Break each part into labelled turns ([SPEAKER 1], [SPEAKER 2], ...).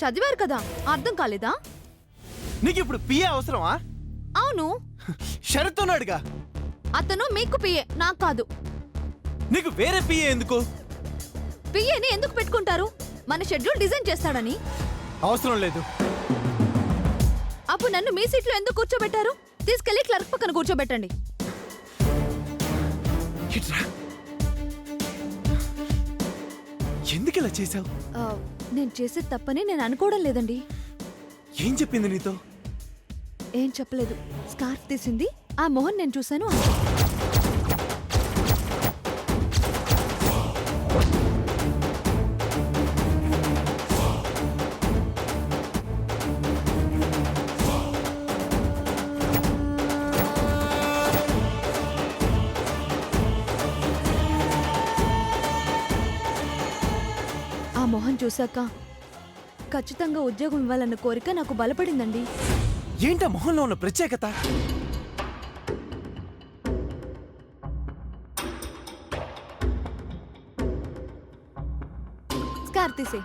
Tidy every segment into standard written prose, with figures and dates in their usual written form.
[SPEAKER 1] చదివారు కదా, అర్థం కాలేదా?
[SPEAKER 2] నీకు ఇప్పుడు పిఏ అవసరమా?
[SPEAKER 1] అవును.
[SPEAKER 2] షరతున్నాడుగా.
[SPEAKER 1] అతను మీకు పిఏ, నాకు కాదు.
[SPEAKER 2] నీకు వేరే పిఏ ఎందుకు?
[SPEAKER 1] పిఏని ఎందుకు పెట్టుకుంటారు? మన షెడ్యూల్ డిజైన్ చేస్తాడని.
[SPEAKER 2] అవసరం లేదు.
[SPEAKER 1] అప్పుడు నన్ను మీ సీట్లో ఎందుకు కూర్చోబెట్టారు? తీసుకెళ్లి క్లర్క్ పక్కన కూర్చోబెట్టండి.
[SPEAKER 2] ఎందుకు ఇలా చేశావు?
[SPEAKER 1] నేను చేసే తప్పని నేను అనుకోవడం లేదండి.
[SPEAKER 2] ఏం చెప్పింది నీతో?
[SPEAKER 1] ఏం చెప్పలేదు. స్కార్ఫ్ తీసింది, ఆ మోహన్ నేను చూశాను. ఆ మొహం చూశాక ఖచ్చితంగా ఉద్యోగం ఇవ్వాలన్న కోరిక నాకు బలపడిందండి.
[SPEAKER 2] ఏంటా మొహంలో ఉన్న ప్రత్యేకత?
[SPEAKER 1] స్కార్ తీసే.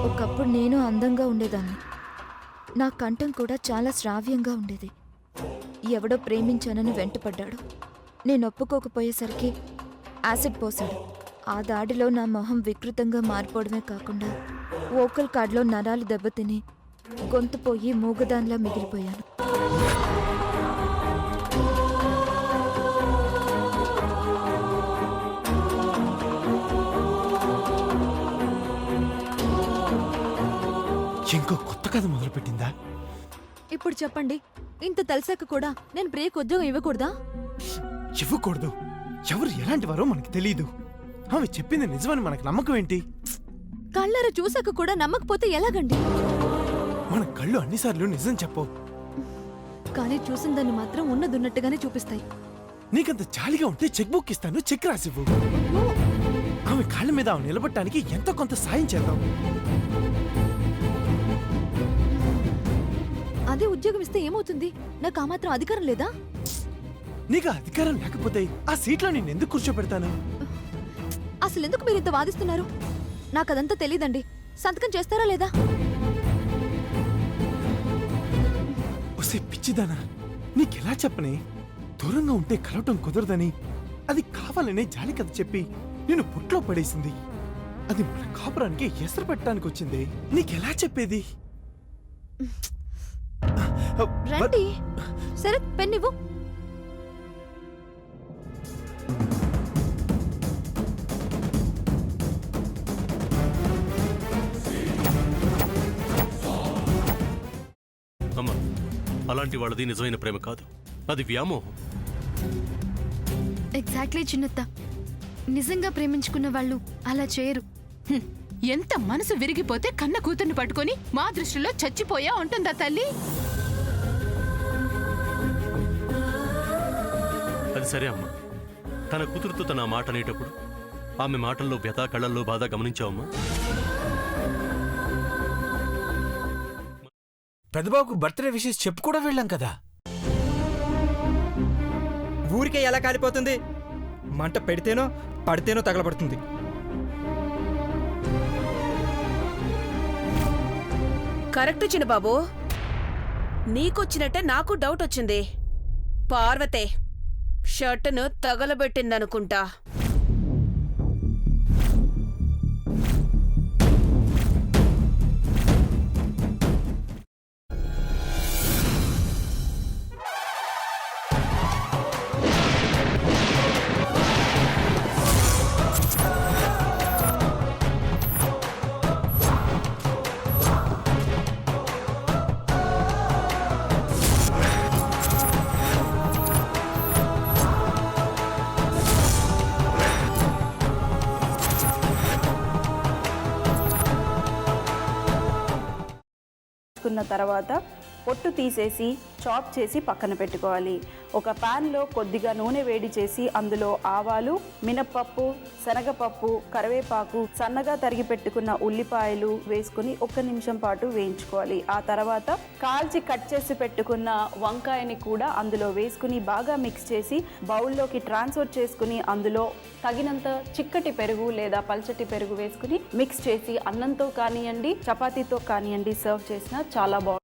[SPEAKER 1] ఒకప్పుడు నేను అందంగా ఉండేదాన్ని. నా కంఠం కూడా చాలా శ్రావ్యంగా ఉండేది. ఎవడో ప్రేమించానని వెంటపడ్డాడు. నేను ఒప్పుకోకపోయేసరికి యాసిడ్ పోసాడు. ఆ దాడిలో నా మొహం వికృతంగా మారిపోవడమే కాకుండా వోకల్ కార్డ్లో నరాలు దెబ్బతిని గొంతు పోయి మూగదానిలా మిగిలిపోయాను.
[SPEAKER 2] ఇంకో కొత్త కథ మొదలుపెట్టిందా?
[SPEAKER 1] ఇప్పుడు చెప్పండి, ఇంత తెలిసాక కూడా నేను ప్రియకు ఉద్యోగం ఇవ్వకూడదా?
[SPEAKER 2] ఇవ్వకూడదు. ఎవరు ఎలాంటి వారో మనకి తెలీదు. ఆమె చెప్పింది నిజమని మనకు నమ్మకం ఏంటి?
[SPEAKER 1] కళ్ళారా చూసాక కూడా నమ్మకపోతే ఎలాగండి?
[SPEAKER 2] మన కళ్ళు అన్నిసార్లు నిజం చెప్పవు.
[SPEAKER 1] కానీ చూసిన దాన్ని మాత్రం ఉన్నదున్నట్టుగానే చూపిస్తాయి.
[SPEAKER 2] నీకంత జాలిగా ఉంటే చెక్ బుక్ ఇస్తాను, చెక్ రాసివ్వు. ఆమె కాళ్ళ మీద ఆమె నిలబడటానికి ఎంతో కొంత సాయం చేద్దాం.
[SPEAKER 1] అదే ఉద్యోగం ఇస్తే ఏమవుతుంది? నాకు ఆ మాత్రం అధికారం లేదా?
[SPEAKER 2] నీకు అధికారం లేకపోతే ఆ సీట్లో నేను ఎందుకు కూర్చోబెడతాను?
[SPEAKER 1] అసలు ఎందుకు మీరు ఇంత వాదిస్తున్నారు? నాకు అదంతా తెలీదండి. సంతకం చేస్తారా లేదా?
[SPEAKER 2] ఒసే పిచ్చిదానా, నీకెలా చెప్పనే? దూరంగా ఉంటే కలవటం కుదరదని అది కావాలనే జాలి కథ చెప్పి నేను పుట్లో పడేసింది. అది మన కాపురానికి ఎసరు పెట్టడానికి వచ్చింది. నీకెలా చెప్పేది?
[SPEAKER 1] రండి. సరే, పెన్నివ్వు.
[SPEAKER 3] అమ్మా, అలాంటి వాళ్ళది నిజమైన ప్రేమ కాదు, అది వ్యామోహం.
[SPEAKER 4] ఎగ్జాక్ట్లీ చిన్నత్త. నిజంగా ప్రేమించుకున్న వాళ్ళు అలా చేయరు.
[SPEAKER 5] ఎంత మనసు విరిగిపోతే కన్న కూతుర్ని పట్టుకొని మా దృష్టిలో చచ్చిపోయా ఉంటుందా తల్లి?
[SPEAKER 3] అది సరే అమ్మా, తన కూతురుతో తన మాట అనేటప్పుడు ఆమె మాటల్లో వ్యథ, కళ్ళల్లో బాధ గమనించావమ్మా?
[SPEAKER 6] పెద్దబాబుకు బర్త్డే విషెస్ చెప్పు కూడా వెళ్ళాం కదా.
[SPEAKER 7] ఊరికే ఎలా కాలిపోతుంది? మంట పెడితేనో పడితేనో తగలబడుతుంది.
[SPEAKER 8] కరెక్ట్ చిన్నబాబు, నీకొచ్చినట్టే నాకు డౌట్ వచ్చింది. పార్వతే షర్టును తగలబెట్టిందనుకుంటా.
[SPEAKER 9] కున్న తర్వాత పొట్టు తీసేసి చాప్ చేసి పక్కన పెట్టుకోవాలి. ఒక ప్యాన్లో కొద్దిగా నూనె వేడి చేసి అందులో ఆవాలు, మినప్పప్పు, శనగపప్పు, కరివేపాకు, సన్నగా తరిగి పెట్టుకున్న ఉల్లిపాయలు వేసుకుని 1 నిమిషం పాటు వేయించుకోవాలి. ఆ తర్వాత కాల్చి కట్ చేసి పెట్టుకున్న వంకాయని కూడా అందులో వేసుకుని బాగా మిక్స్ చేసి బౌల్లోకి ట్రాన్స్ఫర్ చేసుకుని అందులో తగినంత చిక్కటి పెరుగు లేదా పల్చటి పెరుగు వేసుకుని మిక్స్ చేసి అన్నంతో కానివ్వండి, చపాతీతో కానివ్వండి సర్వ్ చేసినా చాలా బాగుంటుంది.